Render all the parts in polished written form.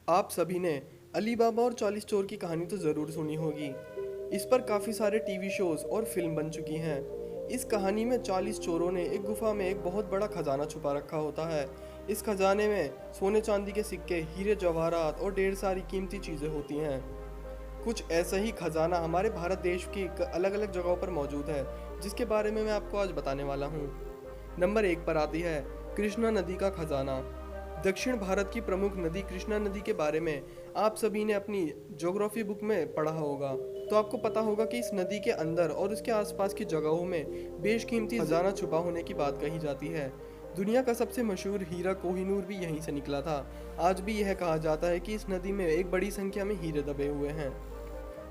आप सभी ने अली बाबा और 40 चोर की कहानी तो ज़रूर सुनी होगी। इस पर काफ़ी सारे टीवी शोज़ और फिल्म बन चुकी हैं। इस कहानी में 40 चोरों ने एक गुफा में एक बहुत बड़ा खजाना छुपा रखा होता है। इस खजाने में सोने चांदी के सिक्के, हीरे जवाहरात और ढेर सारी कीमती चीज़ें होती हैं। कुछ ऐसा ही खजाना हमारे भारत देश की अलग अलग जगहों पर मौजूद है, जिसके बारे में मैं आपको आज बताने वाला हूँ। नंबर 1 पर आती है कृष्णा नदी का खजाना। दक्षिण भारत की प्रमुख नदी कृष्णा नदी के बारे में आप सभी ने अपनी ज्योग्राफी बुक में पढ़ा होगा। तो आपको पता होगा कि इस नदी के अंदर और उसके आसपास की जगहों में बेशकीमती खजाना छुपा होने की बात कही जाती है। दुनिया का सबसे मशहूर हीरा कोहिनूर भी यहीं से निकला था। आज भी यह कहा जाता है कि इस नदी में एक बड़ी संख्या में हीरे दबे हुए हैं।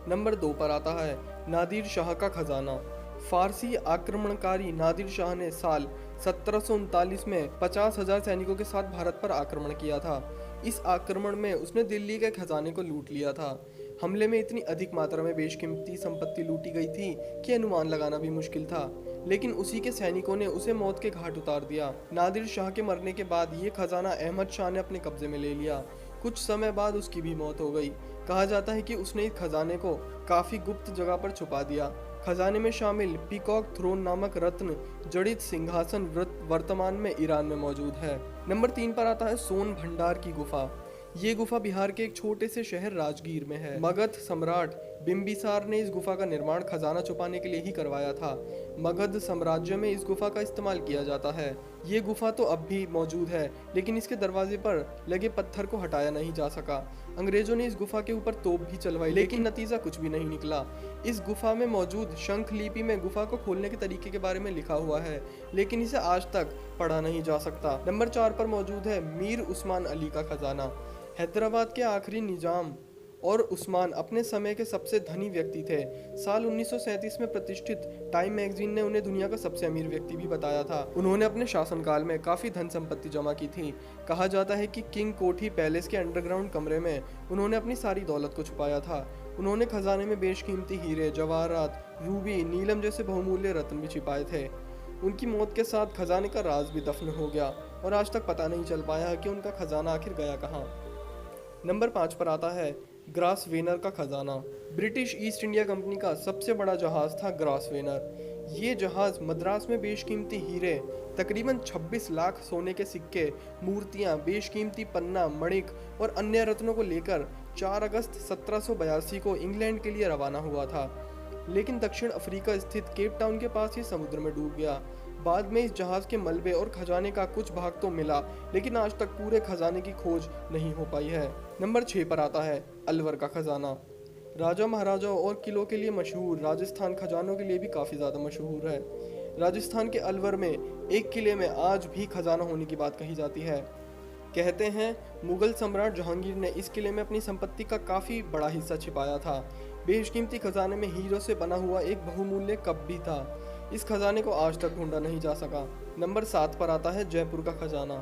नंबर 2 पर आता है नादिर शाह का खजाना। फारसी आक्रमणकारी नादिर शाह ने साल 1739 में 50,000 सैनिकों के साथ भारत पर आक्रमण किया था। इस आक्रमण में उसने दिल्ली के खजाने को लूट लिया था। हमले में इतनी अधिक मात्रा में बेशकीमती संपत्ति लूटी गई थी कि अनुमान लगाना भी मुश्किल था, लेकिन उसी के सैनिकों ने उसे मौत के घाट उतार दिया। नादिर शाह के मरने के बाद ये खजाना अहमद शाह ने अपने कब्जे में ले लिया। कुछ समय बाद उसकी भी मौत हो गई। कहा जाता है कि उसने इस खजाने को काफी गुप्त जगह पर छुपा दिया। खजाने में शामिल पीकॉक थ्रोन नामक रत्न जड़ित सिंहासन वर्तमान में ईरान में मौजूद है। नंबर 3 पर आता है सोन भंडार की गुफा। ये गुफा बिहार के एक छोटे से शहर राजगीर में है। मगध सम्राट बिम्बिसार ने इस गुफा का निर्माण खजाना छुपाने के लिए ही करवाया था। मगध साम्राज्य में इस गुफा का इस्तेमाल किया जाता है। ये गुफा तो अब भी मौजूद है, लेकिन इसके दरवाजे पर लगे पत्थर को हटाया नहीं जा सका। अंग्रेजों ने इस गुफा के ऊपर तोप भी चलवाई, लेकिन नतीजा कुछ भी नहीं निकला। इस गुफा में मौजूद शंख लिपि में गुफा को खोलने के तरीके के बारे में लिखा हुआ है, लेकिन इसे आज तक पढ़ा नहीं जा सकता। नंबर 4 पर मौजूद है मीर उस्मान अली का खजाना। हैदराबाद के आखिरी निजाम और उस्मान अपने समय के सबसे धनी व्यक्ति थे। साल 1937 में प्रतिष्ठित टाइम मैगजीन ने उन्हें दुनिया का सबसे अमीर व्यक्ति भी बताया था। उन्होंने अपने शासनकाल में काफी धन संपत्ति जमा की थी। कहा जाता है कि किंग कोठी पैलेस के अंडरग्राउंड कमरे में उन्होंने अपनी सारी दौलत को छुपाया था। उन्होंने खजाने में बेशकीमती हीरे, जवाहरात, रूबी, नीलम जैसे बहुमूल्य रत्न भी छिपाए थे। उनकी मौत के साथ खजाने का राज भी दफन हो गया और आज तक पता नहीं चल पाया कि उनका खजाना आखिर गया कहाँ। नंबर 5 पर आता है ग्रासवेनर का खजाना। ब्रिटिश ईस्ट इंडिया कंपनी का सबसे बड़ा जहाज था ग्रासवेनर। ये जहाज मद्रास में बेशकीमती हीरे, तकरीबन 26 लाख सोने के सिक्के, मूर्तियां, बेशकीमती पन्ना, मणिक और अन्य रत्नों को लेकर 4 अगस्त 1782 को इंग्लैंड के लिए रवाना हुआ था, लेकिन दक्षिण अफ्रीका स्थित केप टाउन के पास ही समुद्र में डूब गया। बाद में इस जहाज के मलबे और खजाने का कुछ भाग तो मिला, लेकिन आज तक पूरे खजाने की खोज नहीं हो पाई है। नंबर 6 पर आता है अलवर का खजाना। राजा महाराजाओं और किलों के लिए मशहूर राजस्थान खजानों के लिए भी काफ़ी ज़्यादा मशहूर है। राजस्थान के अलवर में एक किले में आज भी खजाना होने की बात कही जाती है। कहते हैं मुगल सम्राट जहांगीर ने इस किले में अपनी संपत्ति का काफ़ी बड़ा हिस्सा छिपाया था। बेशकीमती खजाने में हीरों से बना हुआ एक बहुमूल्य कप भी था। इस खजाने को आज तक ढूंढा नहीं जा सका। नंबर 7 पर आता है जयपुर का खजाना।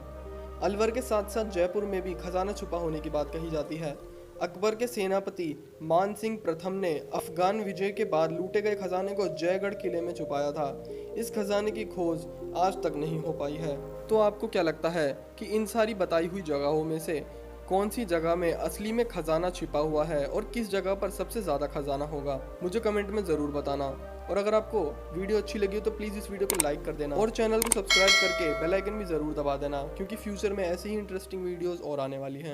अलवर के साथ साथ जयपुर में भी खजाना छुपा होने की बात कही जाती है। अकबर के सेनापति मान सिंह प्रथम ने अफगान विजय के बाद लूटे गए खजाने को जयगढ़ किले में छुपाया था। इस खजाने की खोज आज तक नहीं हो पाई है। तो आपको क्या लगता है कि इन सारी बताई हुई जगहों में से कौन सी जगह में असली में खजाना छिपा हुआ है और किस जगह पर सबसे ज़्यादा खजाना होगा? मुझे कमेंट में ज़रूर बताना। और अगर आपको वीडियो अच्छी लगी हो तो प्लीज़ इस वीडियो को लाइक कर देना और चैनल को सब्सक्राइब करके बेल आइकन भी ज़रूर दबा देना, क्योंकि फ्यूचर में ऐसे ही इंटरेस्टिंग वीडियोस और आने वाली हैं।